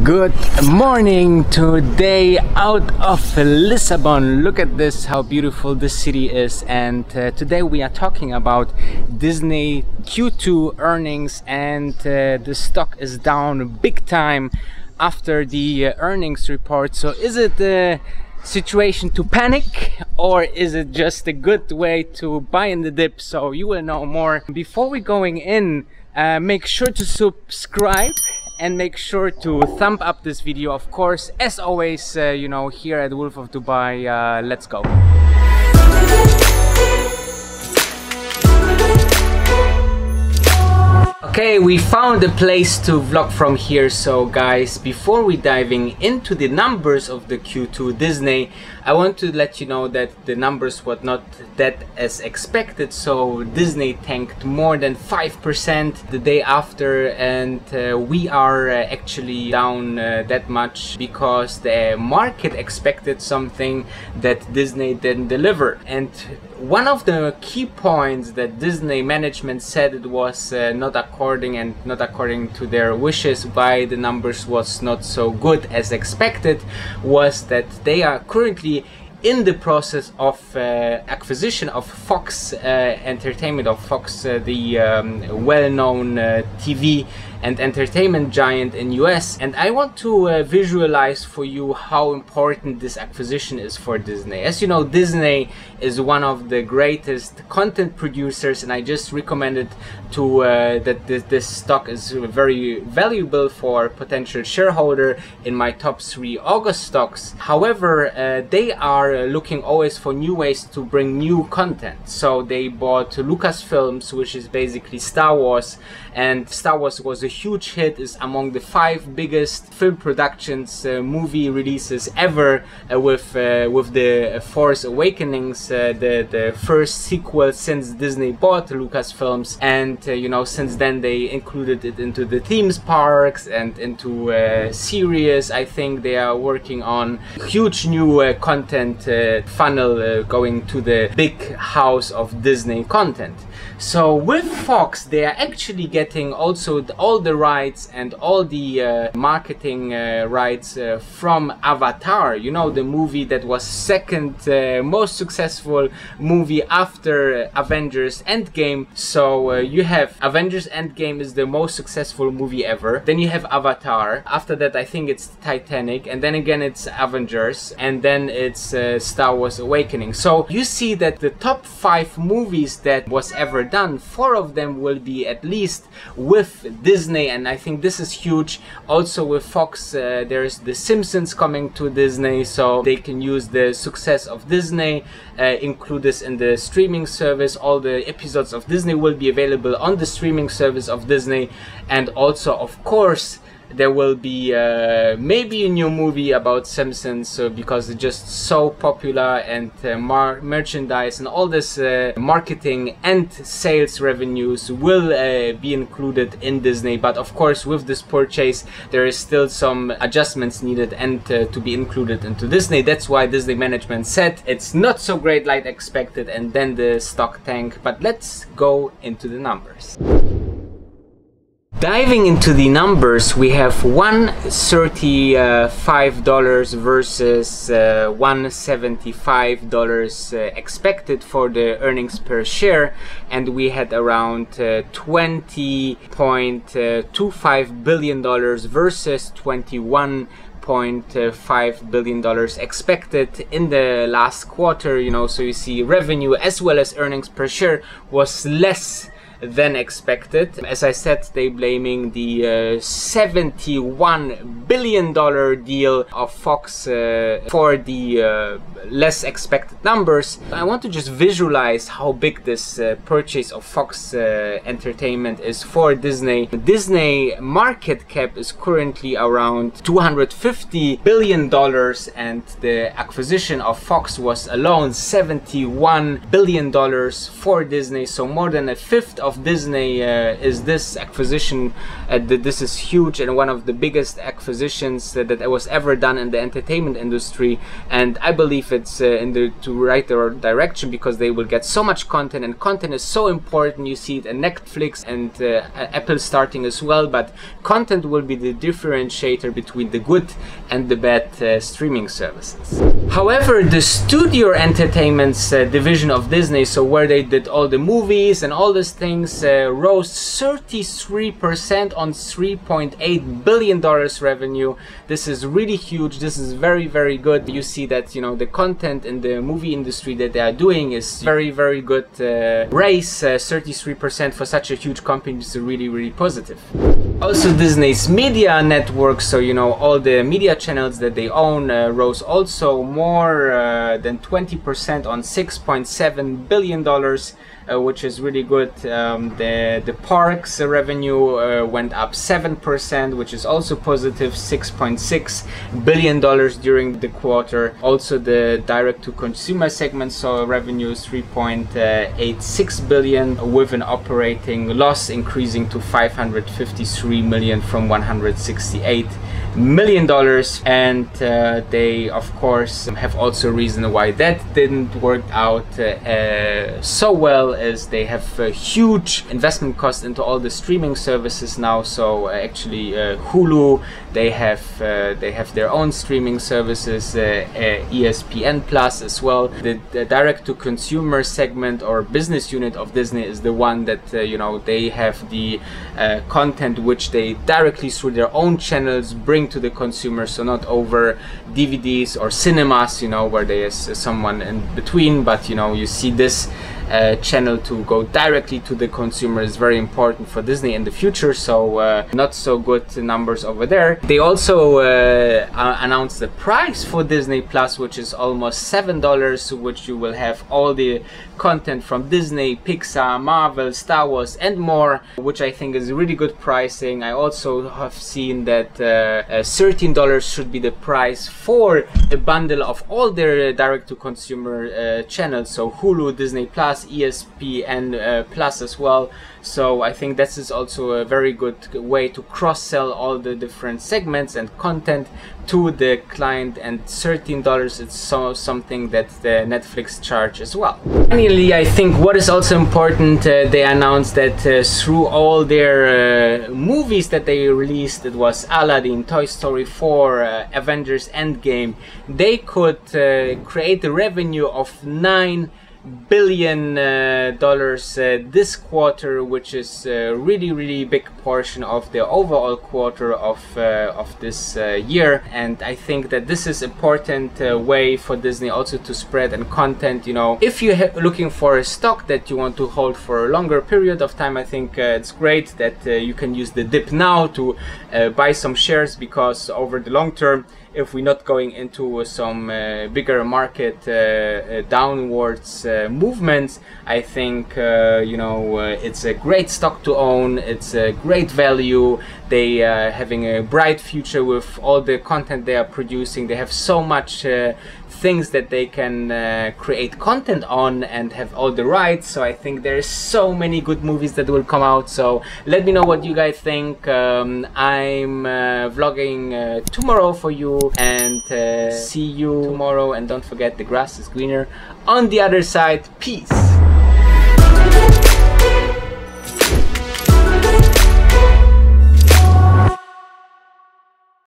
Good morning. Today out of Lisbon. Look at this, how beautiful this city is. And today we are talking about Disney Q2 earnings, and the stock is down big time after the earnings report. So is it a situation to panic, or is it just a good way to buy in the dip? So you will know more. Before we going in, make sure to subscribe and make sure to thumb up this video, of course. As always, you know, here at Wolf of Dubai, let's go. Okay, we found a place to vlog from here. So guys, before we diving into the numbers of the Q2 Disney, I want to let you know that the numbers were not that as expected. So Disney tanked more than 5% the day after, and we are actually down that much because the market expected something that Disney didn't deliver. And one of the key points that Disney management said it was not according to their wishes, why the numbers was not so good as expected, was that they are currently in the process of acquisition of Fox Entertainment, of Fox, the well-known TV and entertainment giant in US. And I want to visualize for you how important this acquisition is for Disney. As you know, Disney is one of the greatest content producers, and I just recommended to that this stock is very valuable for potential shareholder in my top 3 August stocks. However, they are looking always for new ways to bring new content. So they bought Lucasfilms, which is basically Star Wars, and Star Wars was a huge hit, is among the 5 biggest film productions, movie releases ever, with the Force Awakenings, the first sequel since Disney bought Lucasfilms. And you know, since then they included it into the themes parks and into series. I think they are working on huge new content funnel going to the big house of Disney content. So with Fox, they are actually getting also all the rights and all the marketing rights from Avatar, you know, the movie that was second most successful movie after Avengers Endgame. So you have Avengers Endgame is the most successful movie ever, then you have Avatar, after that I think it's Titanic, and then again it's Avengers, and then it's Star Wars Awakening. So you see that the top 5 movies that was ever done, 4 of them will be at least with Disney, and I think this is huge. Also with Fox, there's The Simpsons coming to Disney, so they can use the success of Disney, include this in the streaming service. All the episodes of Disney will be available on the streaming service of Disney. And also, of course, there will be maybe a new movie about Simpsons, because it's just so popular, and merchandise and all this marketing and sales revenues will be included in Disney. But of course, with this purchase, there is still some adjustments needed and to be included into Disney. That's why Disney management said it's not so great like expected, and then the stock tanked. But let's go into the numbers. Diving into the numbers, we have $135 versus $175 expected for the earnings per share, and we had around $20.25 billion versus $21.5 billion expected in the last quarter. You know, so you see revenue as well as earnings per share was less than expected. As I said, they blaming the $71 billion deal of Fox for the less expected numbers. I want to just visualize how big this purchase of Fox Entertainment is for Disney. Disney market cap is currently around $250 billion, and the acquisition of Fox was alone $71 billion for Disney, so more than a fifth of Disney is this acquisition. This is huge and one of the biggest acquisitions that was ever done in the entertainment industry, and I believe it's in the right direction, because they will get so much content, and content is so important. You see it in Netflix and Apple starting as well, but content will be the differentiator between the good and the bad streaming services. However, the studio entertainment's division of Disney, so where they did all the movies and all these things, rose 33% on $3.8 billion revenue. This is really huge. This is very, very good. You see that, you know, the content in the movie industry that they are doing is very, very good. Raise 33% for such a huge company is really, really positive. Also, Disney's media network, so you know, all the media channels that they own, rose also more than 20% on $6.7 billion, which is really good. The parks revenue went up 7%, which is also positive, $6.6 billion during the quarter. Also, the direct-to-consumer segment saw revenues $3.86 billion, with an operating loss increasing to $553 million from $168 million, and they of course have also a reason why that didn't work out so well, as they have a huge investment cost into all the streaming services now. So actually Hulu, they have their own streaming services, ESPN Plus as well. The direct-to-consumer segment or business unit of Disney is the one that you know, they have the content which they directly through their own channels bring to the consumer, so not over DVDs or cinemas, you know, where there is someone in between. But you know, you see this channel to go directly to the consumer is very important for Disney in the future. So not so good numbers over there. They also announced the price for Disney Plus, which is almost $7, which you will have all the content from Disney, Pixar, Marvel, Star Wars and more, which I think is really good pricing. I also have seen that $13 should be the price for a bundle of all their direct-to-consumer channels, so Hulu, Disney Plus, ESPN Plus as well. So I think this is also a very good way to cross-sell all the different segments and content to the client, and $13 it's something that the Netflix charge as well. Finally, I think what is also important, they announced that through all their movies that they released, it was Aladdin, Toy Story 4, Avengers Endgame, they could create a revenue of $9 billion this quarter, which is a really big portion of the overall quarter of this year. And I think that this is important way for Disney also to spread and content. You know, if you're looking for a stock that you want to hold for a longer period of time, I think it's great that you can use the dip now to buy some shares, because over the long term, if we're not going into some bigger market downwards movements, I think you know, it's a great stock to own. It's a great value. They are having a bright future with all the content they are producing. They have so much things that they can create content on and have all the rights. So I think there's so many good movies that will come out. So let me know what you guys think. I'm vlogging tomorrow for you, and see you tomorrow. And don't forget, the grass is greener on the other side. Peace.